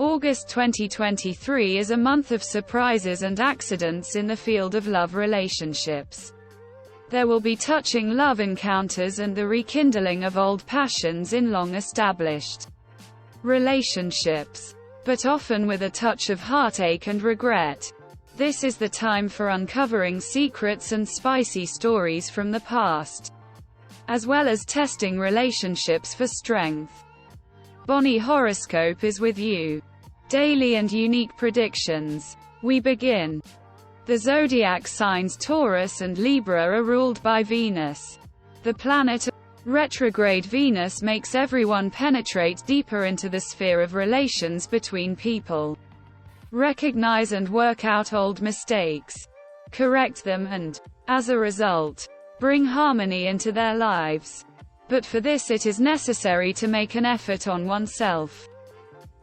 August 2023 is a month of surprises and accidents in the field of love relationships. There will be touching love encounters and the rekindling of old passions in long-established relationships, but often with a touch of heartache and regret. This is the time for uncovering secrets and spicy stories from the past, as well as testing relationships for strength. Bonnie Horoscope is with you. Daily and unique predictions. We begin. The zodiac signs Taurus and Libra are ruled by Venus. The planet retrograde Venus makes everyone penetrate deeper into the sphere of relations between people. Recognize and work out old mistakes. Correct them and, as a result, bring harmony into their lives. But for this it is necessary to make an effort on oneself.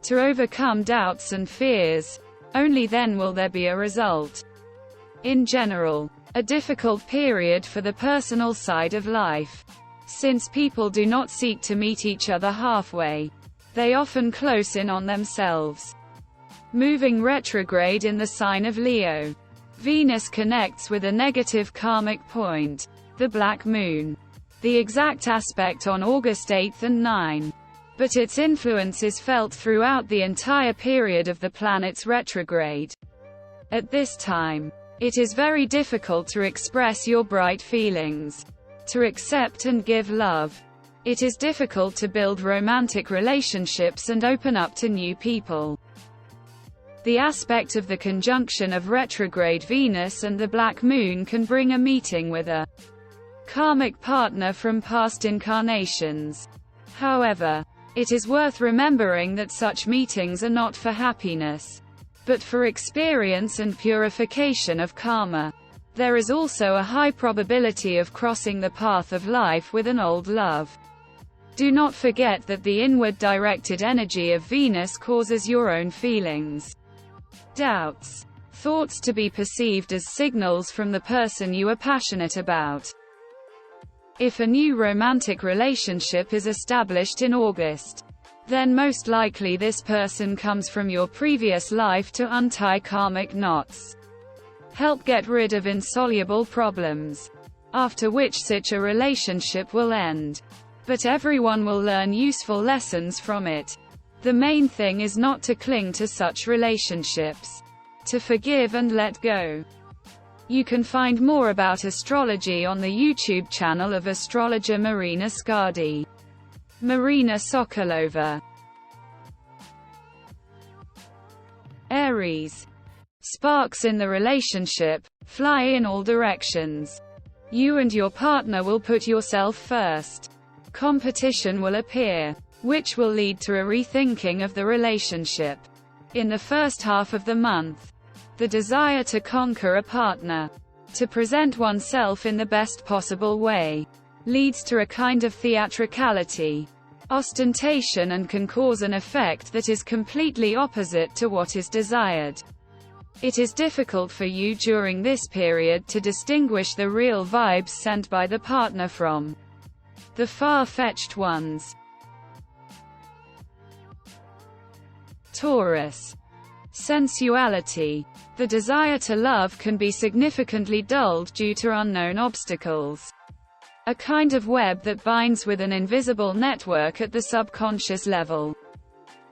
To overcome doubts and fears. Only then will there be a result. In general, a difficult period for the personal side of life. Since people do not seek to meet each other halfway, they often close in on themselves. Moving retrograde in the sign of Leo, Venus connects with a negative karmic point, the black moon. The exact aspect on August 8 and 9. But its influence is felt throughout the entire period of the planet's retrograde. At this time, it is very difficult to express your bright feelings, to accept and give love. It is difficult to build romantic relationships and open up to new people. The aspect of the conjunction of retrograde Venus and the black moon can bring a meeting with a karmic partner from past incarnations. However, it is worth remembering that such meetings are not for happiness, but for experience and purification of karma. There is also a high probability of crossing the path of life with an old love. Do not forget that the inward-directed energy of Venus causes your own feelings, doubts, thoughts to be perceived as signals from the person you are passionate about. If a new romantic relationship is established in August, then most likely this person comes from your previous life to untie karmic knots. Help get rid of insoluble problems, after which such a relationship will end. But everyone will learn useful lessons from it. The main thing is not to cling to such relationships, to forgive and let go. You can find more about astrology on the YouTube channel of astrologer Marina Scardi. Marina Sokolova. Aries. Sparks in the relationship fly in all directions. You and your partner will put yourself first. Competition will appear, which will lead to a rethinking of the relationship. In the first half of the month, the desire to conquer a partner, to present oneself in the best possible way, leads to a kind of theatricality, ostentation, and can cause an effect that is completely opposite to what is desired. It is difficult for you during this period to distinguish the real vibes sent by the partner from the far-fetched ones. Taurus. Sensuality. The desire to love can be significantly dulled due to unknown obstacles. A kind of web that binds with an invisible network at the subconscious level.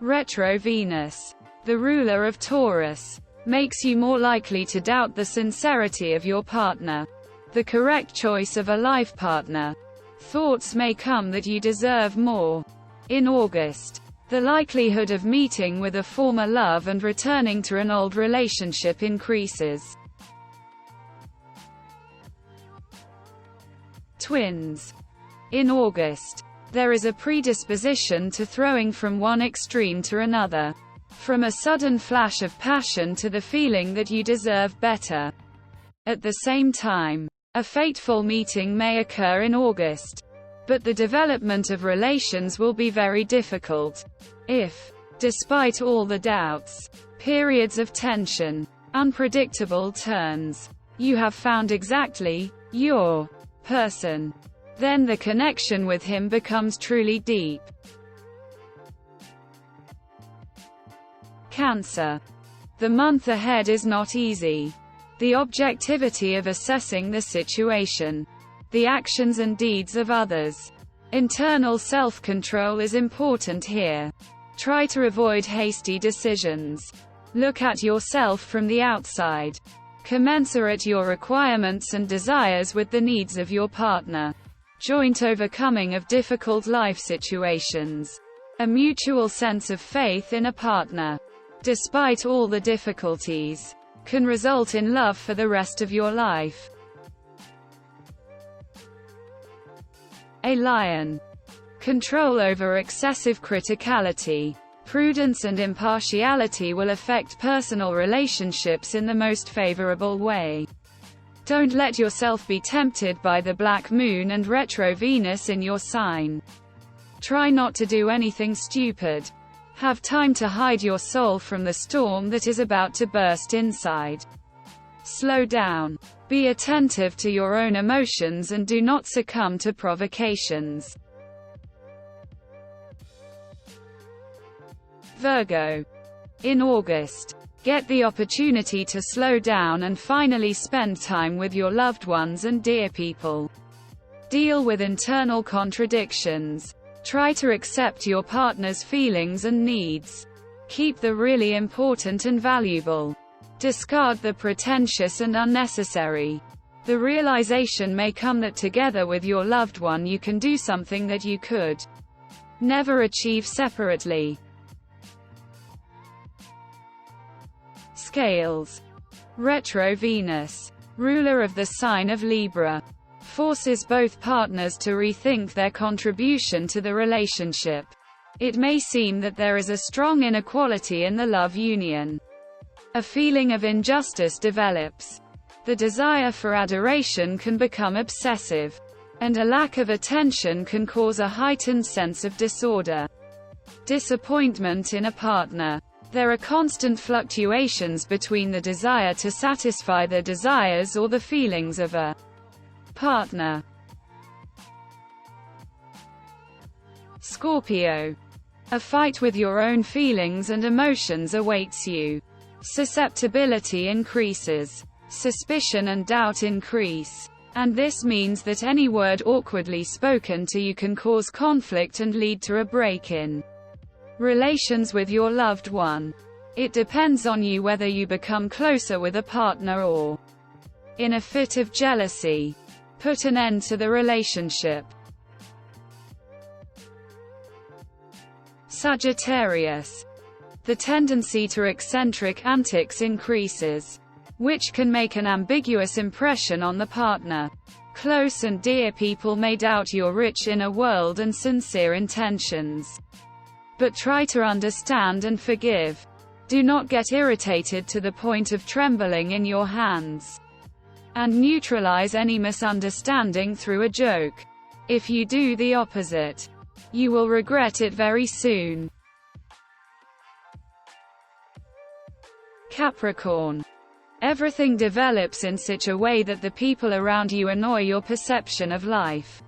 Retro Venus, the ruler of Taurus, makes you more likely to doubt the sincerity of your partner, the correct choice of a life partner. Thoughts may come that you deserve more. In August, the likelihood of meeting with a former love and returning to an old relationship increases. Twins. In August, there is a predisposition to throwing from one extreme to another. From a sudden flash of passion to the feeling that you deserve better. At the same time, a fateful meeting may occur in August. But the development of relations will be very difficult. If, despite all the doubts, periods of tension, unpredictable turns, you have found exactly your person, then the connection with him becomes truly deep. Cancer. The month ahead is not easy. The objectivity of assessing the situation, the actions and deeds of others. Internal self-control is important here. Try to avoid hasty decisions. Look at yourself from the outside. Commensurate your requirements and desires with the needs of your partner. Joint overcoming of difficult life situations. A mutual sense of faith in a partner, despite all the difficulties, can result in love for the rest of your life. A lion. Control over excessive criticality. Prudence and impartiality will affect personal relationships in the most favorable way. Don't let yourself be tempted by the black moon and retro Venus in your sign. Try not to do anything stupid. Have time to hide your soul from the storm that is about to burst inside. Slow down. Be attentive to your own emotions and do not succumb to provocations. Virgo. In August, get the opportunity to slow down and finally spend time with your loved ones and dear people. Deal with internal contradictions. Try to accept your partner's feelings and needs. Keep the really important and valuable. Discard the pretentious and unnecessary. The realization may come that together with your loved one you can do something that you could never achieve separately. Scales. Retro Venus, ruler of the sign of Libra, forces both partners to rethink their contribution to the relationship. It may seem that there is a strong inequality in the love union. A feeling of injustice develops. The desire for adoration can become obsessive, and a lack of attention can cause a heightened sense of disorder. Disappointment in a partner. There are constant fluctuations between the desire to satisfy the desires or the feelings of a partner. Scorpio. A fight with your own feelings and emotions awaits you. Susceptibility increases. Suspicion and doubt increase. And this means that any word awkwardly spoken to you can cause conflict and lead to a break-in relations with your loved one. It depends on you whether you become closer with a partner or, in a fit of jealousy, put an end to the relationship. Sagittarius. The tendency to eccentric antics increases, which can make an ambiguous impression on the partner. Close and dear people may doubt your rich inner world and sincere intentions. But try to understand and forgive. Do not get irritated to the point of trembling in your hands. And neutralize any misunderstanding through a joke. If you do the opposite, you will regret it very soon. Capricorn. Everything develops in such a way that the people around you annoy your perception of life,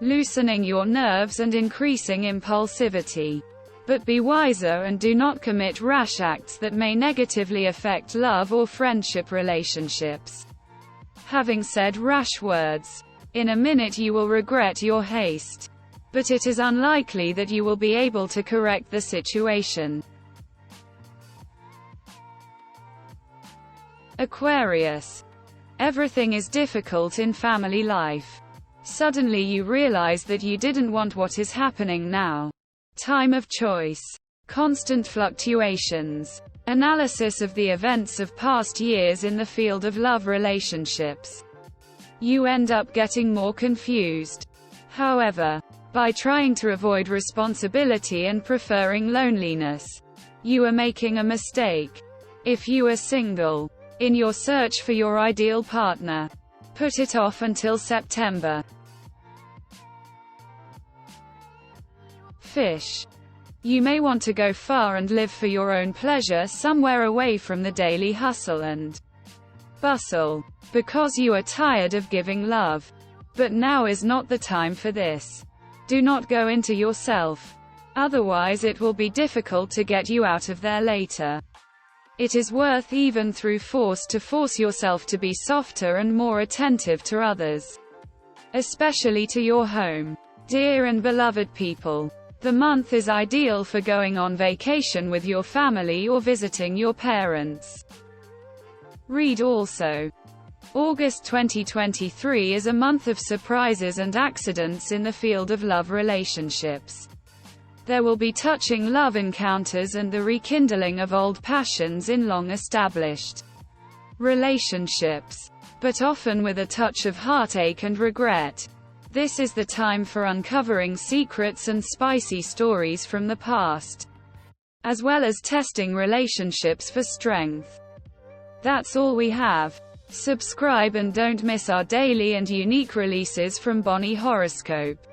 loosening your nerves and increasing impulsivity. But be wiser and do not commit rash acts that may negatively affect love or friendship relationships. Having said rash words, in a minute you will regret your haste. But it is unlikely that you will be able to correct the situation. Aquarius. Everything is difficult in family life. Suddenly you realize that you didn't want what is happening now. Time of choice. Constant fluctuations. Analysis of the events of past years in the field of love relationships. You end up getting more confused. However, by trying to avoid responsibility and preferring loneliness, you are making a mistake. If you are single, in your search for your ideal partner, put it off until September. Fish. You may want to go far and live for your own pleasure somewhere away from the daily hustle and bustle, because you are tired of giving love. But now is not the time for this. Do not go into yourself. Otherwise it will be difficult to get you out of there later. It is worth even through force to force yourself to be softer and more attentive to others, especially to your home. Dear and beloved people, the month is ideal for going on vacation with your family or visiting your parents. Read also. August 2023 is a month of surprises and accidents in the field of love relationships. There will be touching love encounters and the rekindling of old passions in long-established relationships, but often with a touch of heartache and regret. This is the time for uncovering secrets and spicy stories from the past, as well as testing relationships for strength. That's all we have. Subscribe and don't miss our daily and unique releases from Bonnie Horoscope.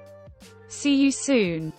See you soon.